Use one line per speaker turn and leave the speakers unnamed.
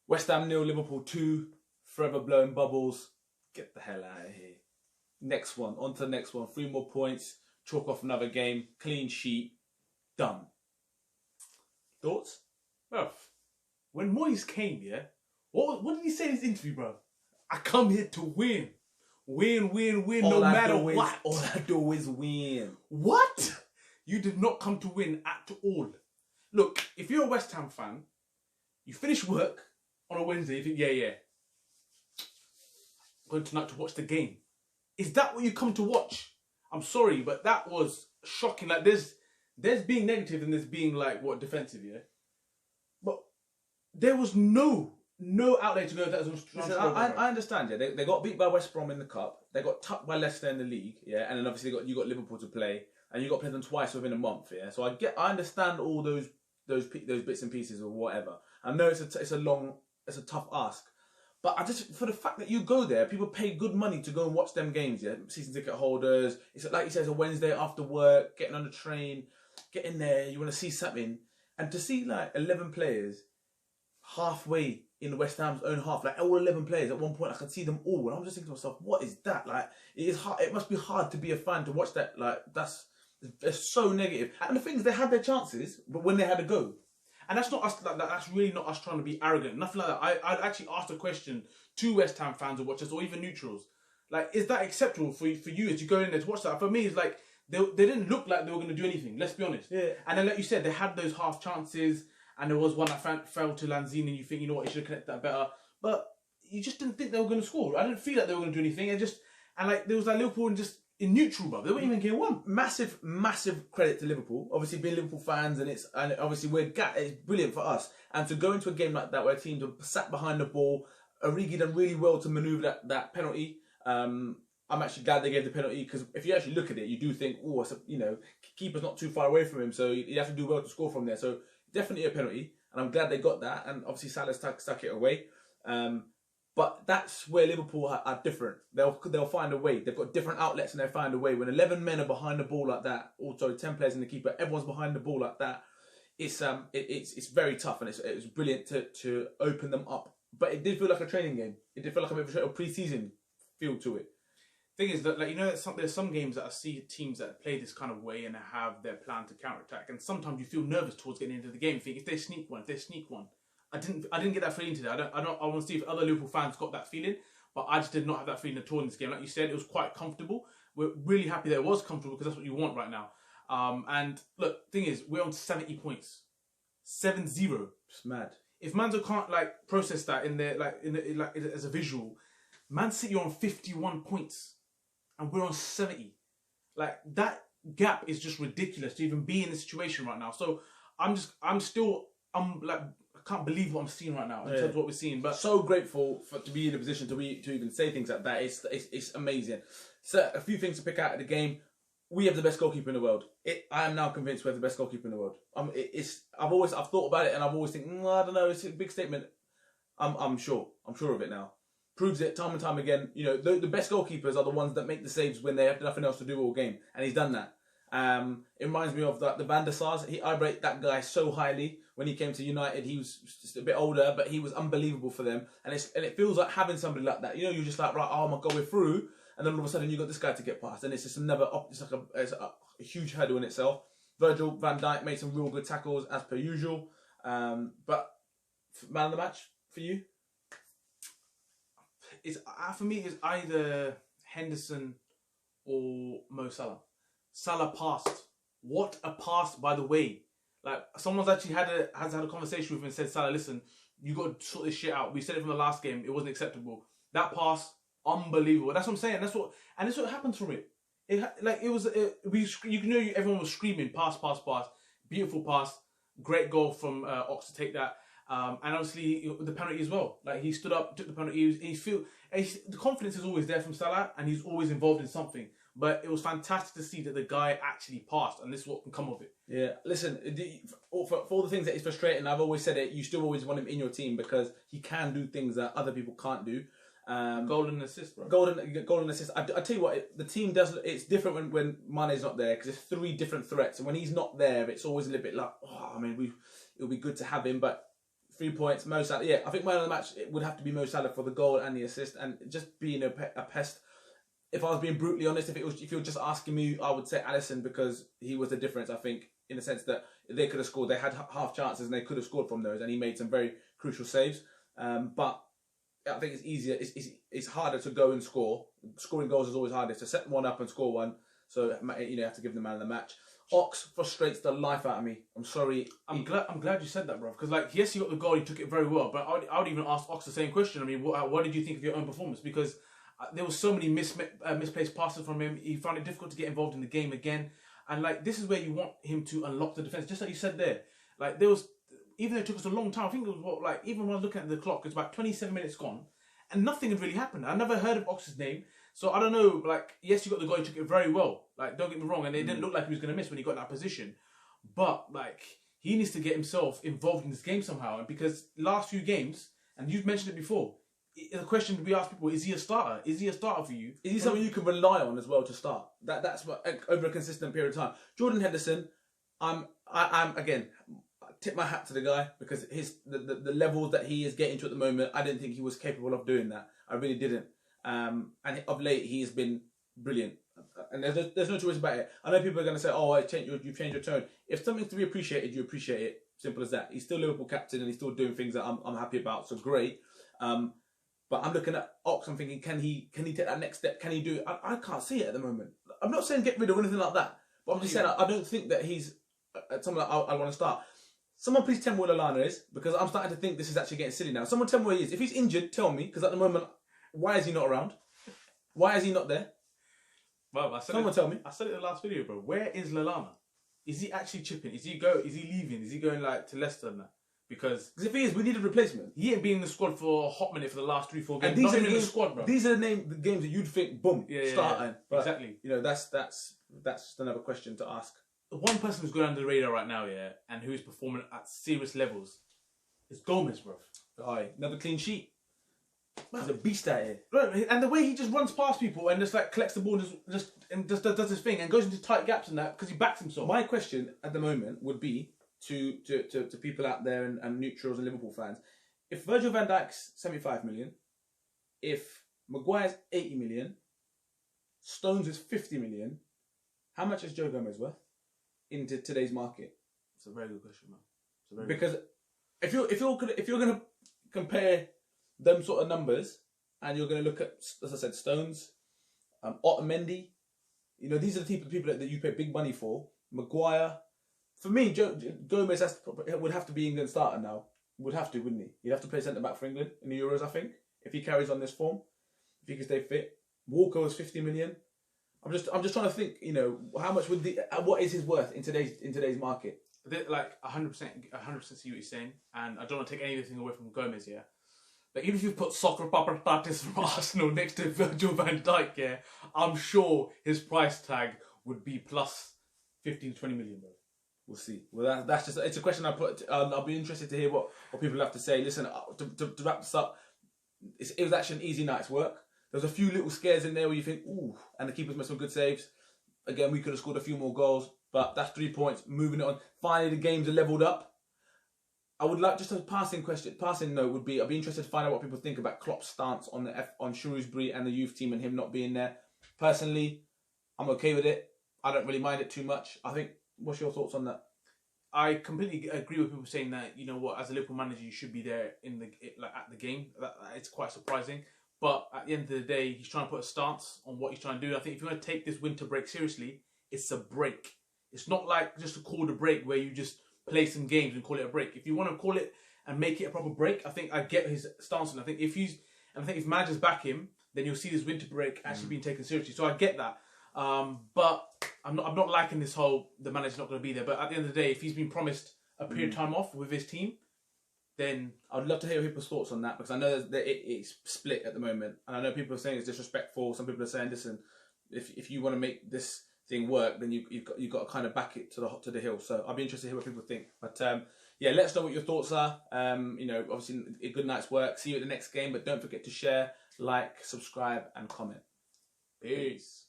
West Ham 0, Liverpool 2. Forever blowing bubbles. Get the hell out of here. Next one. On to the next one. 3 more points. Chalk off another game. Clean sheet. Done. Thoughts?
Bro, when Moyes came, yeah, what did he say in his interview, bro? I come here to win. Win, no matter what.
All I do is win.
What? You did not come to win at all. Look, if you're a West Ham fan, you finish work on a Wednesday, you think, yeah, I'm going tonight to watch the game. Is that what you come to watch? I'm sorry, but that was shocking. Like, there's being negative and there's being, like, what, defensive, yeah? But there was no outlet to go that was
I understand, yeah. They got beat by West Brom in the Cup. They got tucked by Leicester in the league, yeah. And then obviously you got Liverpool to play, and you got to play them twice within a month, yeah. So I understand all those bits and pieces or whatever. I know it's a tough ask, but I just, for the fact that you go there, people pay good money to go and watch them games, yeah. Season ticket holders. It's like you said, it's a Wednesday after work, getting on the train, getting there. You want to see something, and to see like 11 players halfway in West Ham's own half, like all 11 players at one point, I could see them all, and I'm just thinking to myself, what is that? Like, it is hard. It must be hard to be a fan to watch that. Like, it's so negative. And the thing is, they had their chances, but when they had to go, and that's not us. That's really not us trying to be arrogant. Nothing like that. I'd actually asked a question to West Ham fans or watchers, or even neutrals. Like, is that acceptable for you as you go in there to watch that? For me, it's like they didn't look like they were going to do anything. Let's be honest. Yeah.
And then, like you said, they had those half chances. And there was one that fell to Lanzini, and you think, you know what, you should have connected that better. But you just didn't think they were going to score. I didn't feel like they were going to do anything. And like, there was like Liverpool just in neutral, bro. They weren't even getting one.
Massive credit to Liverpool. Obviously, being Liverpool fans, and obviously it's brilliant for us. And to go into a game like that where a team sat behind the ball, Origi done really well to manoeuvre that penalty. I'm actually glad they gave the penalty, because if you actually look at it, you do think, oh, keeper's not too far away from him, so you have to do well to score from there. So definitely a penalty, and I'm glad they got that. And obviously Salah stuck it away. But that's where Liverpool are different. They'll find a way. They've got different outlets, and they'll find a way. When 11 men are behind the ball like that, also 10 players in the keeper, everyone's behind the ball like that. It's very tough, and it's brilliant to open them up. But it did feel like a training game. It did feel like a bit of a pre-season feel to it.
Thing is that, like, you know, there's some games that I see teams that play this kind of way and have their plan to counter-attack, and sometimes you feel nervous towards getting into the game. You think, if they sneak one. I didn't get that feeling today. I want to see if other Liverpool fans got that feeling, but I just did not have that feeling at all in this game. Like you said, it was quite comfortable. We're really happy that it was comfortable, because that's what you want right now. And look, thing is, we're on 70 points, 7-0.
It's mad.
If Manzo can't like process that as a visual, Man City are on 51 points. And we're on 70. Like, that gap is just ridiculous to even be in this situation right now. So I can't believe what I'm seeing right now in terms of what we're seeing. But
so grateful to be in a position to even say things like that. It's amazing. So a few things to pick out of the game. We have the best goalkeeper in the world. I am now convinced we have the best goalkeeper in the world. I've thought about it, and I've always think, I don't know. It's a big statement. I'm sure of it now. Proves it time and time again. You know, the best goalkeepers are the ones that make the saves when they have nothing else to do all game, and he's done that. It reminds me of the Van der Sars. I rate that guy so highly. When he came to United, he was just a bit older, but he was unbelievable for them. And it feels like having somebody like that. You know, you're just like, right, oh my God, we're through, and then all of a sudden you got this guy to get past, and it's just it's a huge hurdle in itself. Virgil van Dijk made some real good tackles as per usual. But man of the match for you?
For me, it's either Henderson or Mo Salah. Salah passed. What a pass, by the way. Like, someone's actually has had a conversation with him and said, Salah, listen, you got to sort this shit out. We said it from the last game. It wasn't acceptable. That pass, unbelievable. That's what I'm saying. That's what happens from it. Everyone was screaming, pass. Beautiful pass. Great goal from Ox to take that. And obviously the penalty as well. Like, he stood up, took the penalty. The confidence is always there from Salah, and he's always involved in something. But it was fantastic to see that the guy actually passed, and this is what can come of it.
Yeah, listen, for all the things that is frustrating, I've always said it, you still always want him in your team, because he can do things that other people can't do.
Golden assist, bro.
Golden assist. I tell you what, the team does. It's different when Mane's not there, because it's 3 different threats, and when he's not there, it's always a little bit like, it'll be good to have him, but 3 points. Mo Salah. Yeah, I think man of the match it would have to be Mo Salah for the goal and the assist, and just being a pest. If I was being brutally honest, if you're just asking me, I would say Alisson because he was the difference. I think in the sense that they could have scored. They had half chances and they could have scored from those, and he made some very crucial saves. But I think it's easier. It's harder to go and score. Scoring goals is always harder. To set one up and score one. So you have to give the man of the match. Ox frustrates the life out of me. I'm sorry.
I'm glad you said that, bro. Because yes, he got the goal. He took it very well. But I would even ask Ox the same question. I mean, what did you think of your own performance? Because there was so many misplaced passes from him. He found it difficult to get involved in the game again. And this is where you want him to unlock the defense. Just like you said there. Even though it took us a long time. I think it was even when I was looking at the clock, it's about 27 minutes gone, and nothing had really happened. I never heard of Ox's name. So I don't know, yes, he got the goal, he took it very well. Don't get me wrong, and it didn't look like he was going to miss when he got in that position. But, he needs to get himself involved in this game somehow. And because last few games, and you've mentioned it before, the question we ask people, is he a starter? Is he a starter for you?
Is he someone you can rely on as well to start? That's what, over a consistent period of time. Jordan Henderson, I'm again, I tip my hat to the guy because the levels that he is getting to at the moment, I didn't think he was capable of doing that. I really didn't. And of late, he has been brilliant. And there's no choice about it. I know people are going to say, oh, you've changed your tone. If something's to be appreciated, you appreciate it. Simple as that. He's still Liverpool captain and he's still doing things that I'm happy about. So great. But I'm looking at Ox, I'm thinking, can he take that next step? Can he do it? I can't see it at the moment. I'm not saying get rid of anything like that. But I'm just saying I don't think that he's someone that I want to start. Someone please tell me where Lallana is, because I'm starting to think this is actually getting silly now. Someone tell me where he is. If he's injured, tell me, because at the moment, why is he not around? Why is he not there?
Well,
Someone tell me.
I said it in the last video, bro. Where is Lallana? Is he actually chipping? Is he leaving? Is he going to Leicester now? Because
if he is, we need a replacement.
He ain't been in the squad for a hot minute for the last 3-4 games.
And these are
in the squad, bro.
These are the games that you'd think, boom, starting.
But, exactly.
That's just another question to ask.
The one person who's going under the radar right now, and who is performing at serious levels, is Gomez, bro.
Aye, another clean sheet. He's a beast out here.
Right, and the way he just runs past people and just collects the ball and just does his thing and goes into tight gaps and that because he backs himself.
My question at the moment would be to people out there and neutrals and Liverpool fans: if Virgil van Dijk's 75 million, if Maguire's 80 million, Stones is 50 million, how much is Joe Gomez worth into today's market?
It's a very good question, man.
Because if you're gonna compare them sort of numbers, and you're going to look at, as I said, Stones, Otamendi, these are the people that you pay big money for. Maguire, for me, Gomez would have to be England's starter now. Would have to, wouldn't he? He'd have to play centre back for England in the Euros, I think, if he carries on this form, if he can stay fit. Walker was 50 million. I'm just trying to think, how much what is his worth in today's market?
100% see what you're saying, and I don't want to take anything away from Gomez here. But even if you put Soccer Papastatis from Arsenal next to Virgil van Dijk, I'm sure his price tag would be plus 15 to 20 million, bro.
We'll see. Well, that's just, it's a question I put. I'll be interested to hear what people have to say. Listen, to wrap this up, it was actually an easy night's work. There was a few little scares in there where you think, ooh, and the keepers made some good saves. Again, we could have scored a few more goals, but that's 3 points. Moving on. Finally, the games are levelled up. I would like, just a passing note would be, I'd be interested to find out what people think about Klopp's stance on Shrewsbury and the youth team and him not being there. Personally, I'm okay with it. I don't really mind it too much. I think, what's your thoughts on that?
I completely agree with people saying that, as a Liverpool manager, you should be there at the game. It's quite surprising. But at the end of the day, he's trying to put a stance on what he's trying to do. I think if you want to take this winter break seriously, it's a break. It's not like just a call the break where you just play some games and call it a break. If you want to call it and make it a proper break, I think I get his stance. And I think if managers back him, then you'll see this winter break actually being taken seriously. So I get that. But I'm not liking this whole the manager's not going to be there. But at the end of the day, if he's been promised a period of time off with his team, then
I'd love to hear people's thoughts on that, because I know that it's split at the moment, and I know people are saying it's disrespectful. Some people are saying, listen, if you want to make this thing work, then you've got to kind of back it to the hill. So I'll be interested to hear what people think. But let us know what your thoughts are. Obviously a good night's work. See you at the next game, but don't forget to share, like, subscribe, and comment. Peace.